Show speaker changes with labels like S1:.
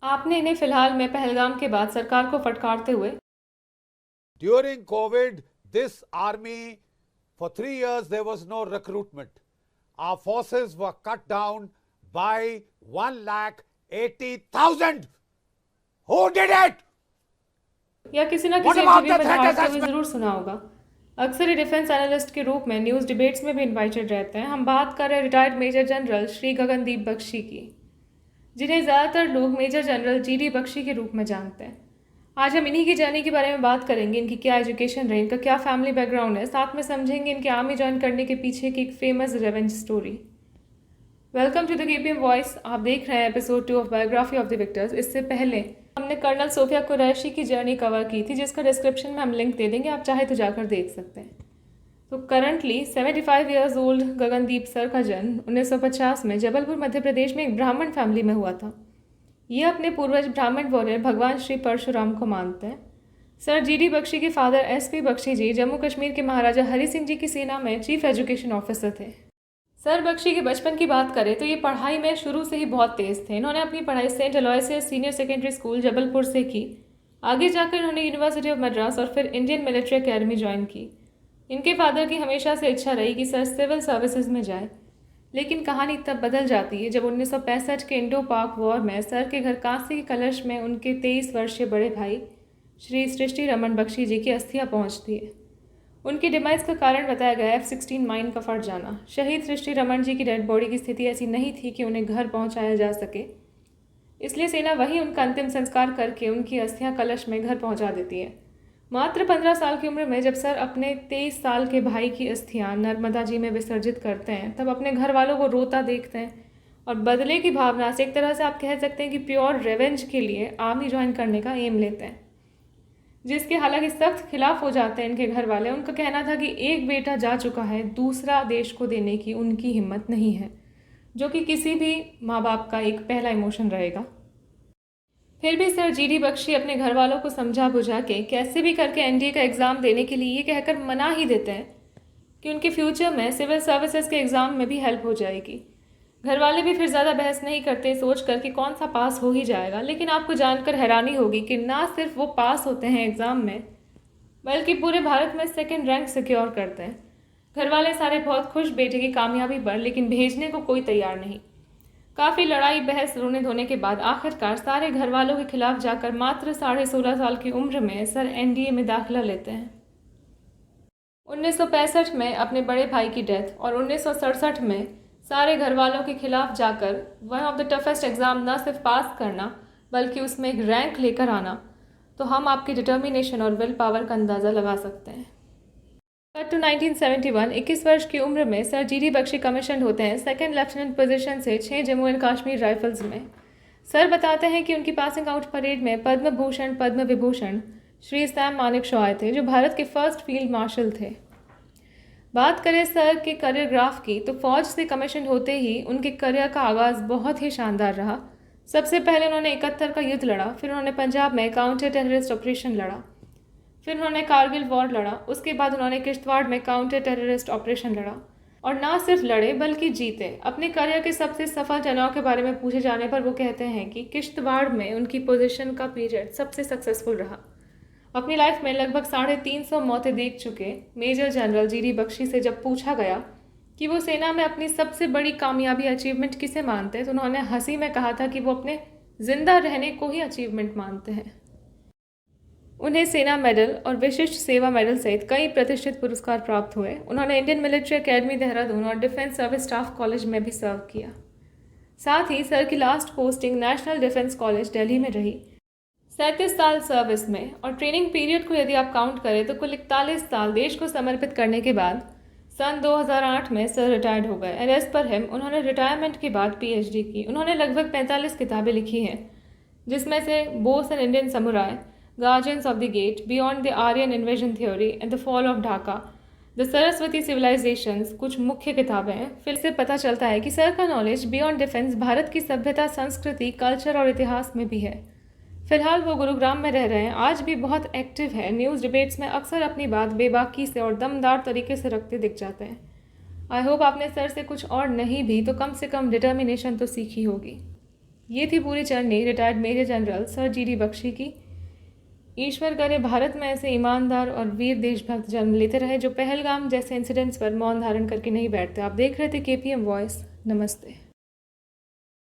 S1: आपने इन्हें फिलहाल में पहलगाम के बाद सरकार को फटकारते हुए
S2: During COVID, this army, for 3 years, there was no recruitment. Our forces were cut down by 1,80,000. Who did it?
S1: या किसी न
S2: What
S1: किसी
S2: about
S1: इंटरव्यू
S2: the
S1: में
S2: threat
S1: दहाड़ते हुए
S2: assessment?
S1: ज़रूर सुना होगा। अक्सर ये डिफेंस एनालिस्ट के रूप में न्यूज़ डिबेट्स में भी इनवाइटेड रहते हैं। हम बात कर रहे हैं retired major general Shri Gagandeep Bakshi की, जिन्हें ज़्यादातर लोग मेजर जनरल GD बख्शी के रूप में जानते हैं। आज हम इन्हीं की जर्नी के बारे में बात करेंगे, इनकी क्या एजुकेशन रही, इनका क्या फैमिली बैकग्राउंड है, साथ में समझेंगे इनके आर्मी ज्वाइन करने के पीछे की एक famous revenge story. Welcome to the KPM voice. आप देख रहे हैं episode 2 of biography of the victors. इससे पहले हमने कर्नल सोफिया कुरैशी की जर्नी कवर की थी, जिसका डिस्क्रिप्शन में हम लिंक दे देंगे, आप चाहे तो जाकर देख सकते हैं। तो currently 75 years old Gagandeep sir का जन्म 1950 में जबलपुर मध्य प्रदेश में एक ब्राह्मण फैमिली में हुआ था। ये अपने पूर्वज ब्राह्मण वॉरियर भगवान श्री परशुराम को मानते हैं। सर GD बख्शी के फादर SP बख्शी जी जम्मू कश्मीर के महाराजा हरि सिंह जी की सेना में चीफ एजुकेशन ऑफिसर थे। सर बख्शी के बचपन की बात करें तो ये पढ़ाई में शुरू से ही बहुत तेज़ थे। इन्होंने अपनी पढ़ाई Saint Aloysius senior secondary school Jabalpur से की। आगे जाकर इन्होंने यूनिवर्सिटी ऑफ मद्रास और फिर इंडियन मिलिट्री एकेडमी ज्वाइन की। इनके फादर की हमेशा से इच्छा रही कि सर सिविल सर्विसेज में जाए, लेकिन कहानी तब बदल जाती है जब 1965 के इंडो पाक वॉर में सर के घर कांसे के कलश में उनके 23 वर्षीय बड़े भाई श्री सृष्टि रमन बख्शी जी की अस्थियां पहुंचती है। उनकी डिमाइस का कारण बताया गया F-16 माइन का फट जाना। शहीद सृष्टि रमन जी की डेड बॉडी की स्थिति ऐसी नहीं थी कि उन्हें घर पहुंचाया जा सके, इसलिए सेना वहीं उनका अंतिम संस्कार करके उनकी अस्थियां कलश में घर पहुंचा देती है। मात्र 15 साल की उम्र में जब सर अपने 23 साल के भाई की अस्थियां नर्मदा जी में विसर्जित करते हैं, तब अपने घर वालों को रोता देखते हैं और बदले की भावना से एक तरह से आप कह सकते हैं कि प्योर रेवेंज के लिए आर्मी ज्वाइन करने का एम लेते हैं, जिसके हालांकि सख्त खिलाफ हो जाते हैं इनके घर वाले। उनका कहना था कि एक बेटा जा चुका है, दूसरा देश को देने की उनकी हिम्मत नहीं है, जो कि किसी भी माँ बाप का एक पहला इमोशन रहेगा। फिर भी सर GD बख्शी अपने घर वालों को समझा बुझा के कैसे भी करके NDA का एग्ज़ाम देने के लिए ये कहकर मना ही देते हैं कि उनके फ्यूचर में सिविल सर्विसेज के एग्ज़ाम में भी हेल्प हो जाएगी। घर वाले भी फिर ज़्यादा बहस नहीं करते, सोच कर कि कौन सा पास हो ही जाएगा। लेकिन आपको जानकर हैरानी होगी कि ना सिर्फ वो पास होते हैं एग्ज़ाम में, बल्कि पूरे भारत में सेकंड रैंक सिक्योर करते हैं। घर वाले सारे बहुत खुश बेटे की कामयाबी पर, लेकिन भेजने को कोई तैयार नहीं। काफ़ी लड़ाई बहस रोने धोने के बाद आखिरकार सारे घर वालों के खिलाफ जाकर मात्र 16.5 साल की उम्र में सर NDA में दाखिला लेते हैं। 1965 में अपने बड़े भाई की डेथ और 1967 में सारे घर वालों के खिलाफ जाकर one of the toughest exam न सिर्फ पास करना बल्कि उसमें एक रैंक लेकर आना, तो हम आपकी डिटर्मिनेशन और विल पावर का अंदाज़ा लगा सकते हैं। कट टू 1971, 21 वर्ष की उम्र में सर GD बख्शी कमीशन होते हैं सेकंड लेफ्टिनेंट पोजीशन से 6 जम्मू एंड कश्मीर राइफल्स में। सर बताते हैं कि उनकी पासिंग आउट परेड में पद्म भूषण पद्म विभूषण श्री सैम मानेकशॉ आए थे, जो भारत के फर्स्ट फील्ड मार्शल थे। बात करें सर के करियर ग्राफ की, तो फौज से कमीशन होते ही उनके करियर का आगाज़ बहुत ही शानदार रहा। सबसे पहले उन्होंने 71 का युद्ध लड़ा, फिर उन्होंने पंजाब में काउंटर टेररिस्ट ऑपरेशन लड़ा, फिर उन्होंने कारगिल वॉर लड़ा, उसके बाद उन्होंने किश्तवाड़ में काउंटर टेररिस्ट ऑपरेशन लड़ा और ना सिर्फ लड़े बल्कि जीते। अपने करियर के सबसे सफल चुनाव के बारे में पूछे जाने पर वो कहते हैं कि किश्तवाड़ में उनकी पोजीशन का पीरियड सबसे सक्सेसफुल रहा। अपनी लाइफ में लगभग 350 मौतें देख चुके मेजर जनरल GD बख्शी से जब पूछा गया कि वो सेना में अपनी सबसे बड़ी कामयाबी अचीवमेंट किसे मानते हैं, तो उन्होंने हंसी में कहा था कि वो अपने जिंदा रहने को ही अचीवमेंट मानते हैं। उन्हें सेना मेडल और विशिष्ट सेवा मेडल सहित कई प्रतिष्ठित पुरस्कार प्राप्त हुए। उन्होंने इंडियन मिलिट्री एकेडमी देहरादून और डिफेंस सर्विस स्टाफ कॉलेज में भी सर्व किया। साथ ही सर की last posting national defence college Delhi में रही। 37 साल सर्विस में और ट्रेनिंग पीरियड को यदि आप काउंट करें तो कुल 41 साल देश को समर्पित करने के बाद सन 2008 में सर रिटायर्ड हो गए। एंड एज पर हिम उन्होंने रिटायरमेंट के बाद PhD की। उन्होंने लगभग 45 किताबें लिखी हैं, जिसमें से Bose an Indian samurai, guardians of the gate, beyond the Aryan invasion theory and the fall of Dhaka, the Saraswati civilisations कुछ मुख्य किताबें हैं। फिर से पता चलता है कि सर का नॉलेज बियॉन्ड डिफेंस भारत की सभ्यता, संस्कृति, कल्चर और इतिहास में भी है। फिलहाल वो गुरुग्राम में रह रहे हैं, आज भी बहुत एक्टिव है। न्यूज़ डिबेट्स में अक्सर अपनी बात बेबाकी से और दमदार तरीके से रखते दिख जाते हैं। आई होप आपने सर से कुछ और नहीं भी तो कम से कम डिटर्मिनेशन तो सीखी होगी। ये थी पूरी चरनी retired major general sir GD Bakshi की। ईश्वर करे भारत में ऐसे ईमानदार और वीर देशभक्त जन्म लेते रहे जो पहलगाम जैसे इंसिडेंट्स पर मौन धारण करके नहीं बैठते। आप देख रहे थे केपीएम वॉइस। नमस्ते।